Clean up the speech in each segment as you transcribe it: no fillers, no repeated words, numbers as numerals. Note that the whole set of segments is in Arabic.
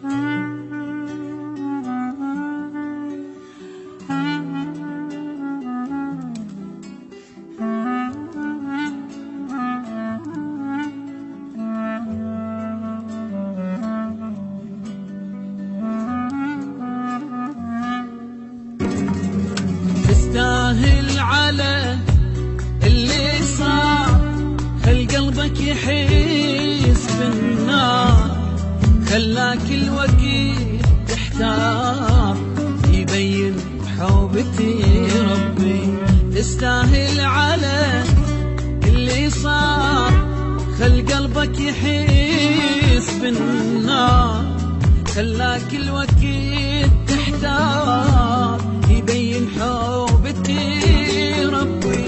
تستاهل على اللي صار، خل قلبك يحس بالنار، خلاك الوقت تحتار، يبين حوبتي ربي. تستاهل على اللي صار، خل قلبك يحس بالنار، خلاك الوقت تحتار، يبين حوبتي ربي.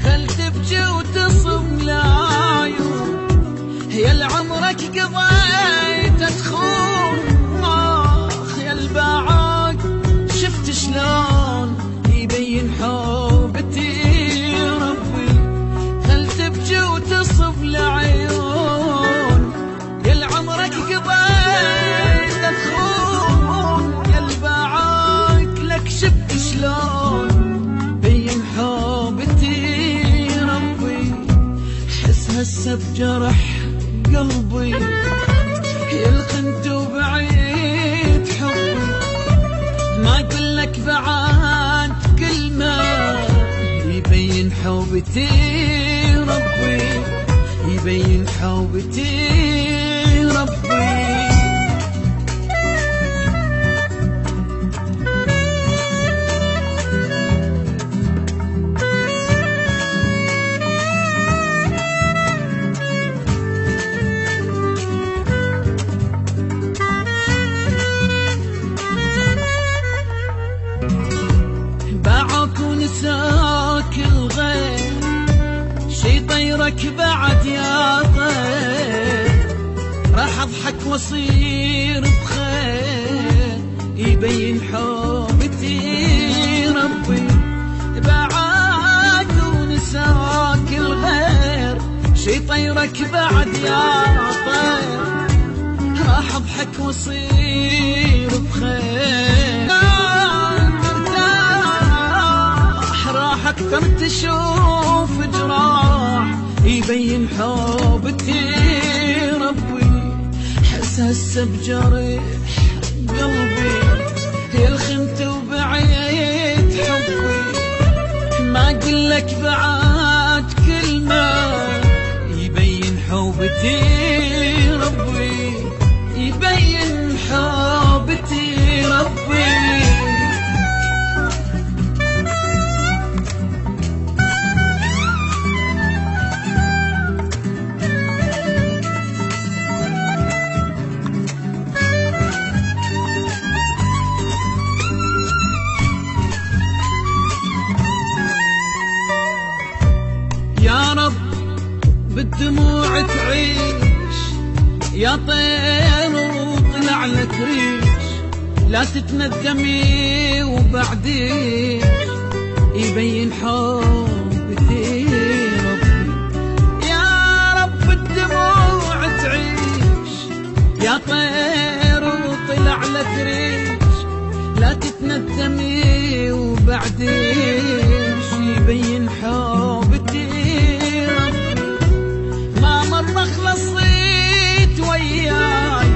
خل تبكي وتصم العيون، يا لعمرك قضيت تخون، يا البعاد شفت شلون يبين حوبتي ربي. خل تبكي وتصم العيون، يا لعمرك قضيت تخون، يا البعاد لك شفت شلون بين حوبتي ربي. حس هسه بجرح قلبي، يا الخنت وبعيد حبي، ما اقولك بعد كلمة يبين حوبتي ربي، يبين حوبتي ربي. باعك ونساك الغير، شي طيرك بعد يا طير، راح اضحك واصير بخير، يبين حوبتي ربي. باعك ونساك الغير، شي طيرك بعد يا طير، راح اضحك واصير بخير. اكثر تشوف جراح، يبين حوبتي ربي. حس هسه بجرح قلبي، يا الخنت وبعيد حبي، ما اقولك بعد كلمة يبين حوبتي ربي، يبين حوبتي ربي. يا رب بالدموع تعيش، يا طير وطلع لك ريش، لا تتندمي وبعدين يبين حوبتي ربي. يا رب بالدموع تعيش، يا طير وطلع لك ريش، لا تتندمي وبعدين يبين حوبتي. ما خلصيت وياي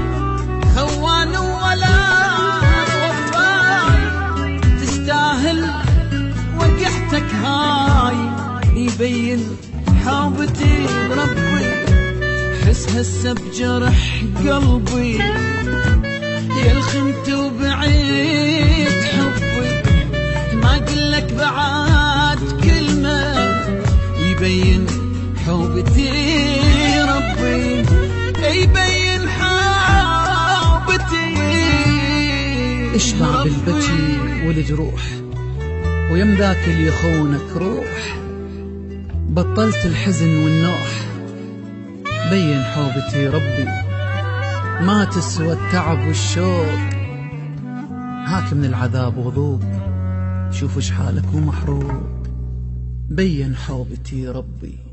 خوان ولا وفاي، تستاهل وقحتك هاي، يبين حوبتي ربي. حس هسه بجرح قلبي، يا الخنت وبعيد حبي، ما اقولك بعد كلمة يبين حوبتي ربي، يبين حوبتي. اشبع بالبكي والجروح، ويم ذاك اللي يخونك روح، بطلت الحزن والنوح، بين حوبتي ربي. ما تسوى التعب والشوق، هاك من العذاب وذوق، شوف اش حالك ومحروق، بين حوبتي ربي.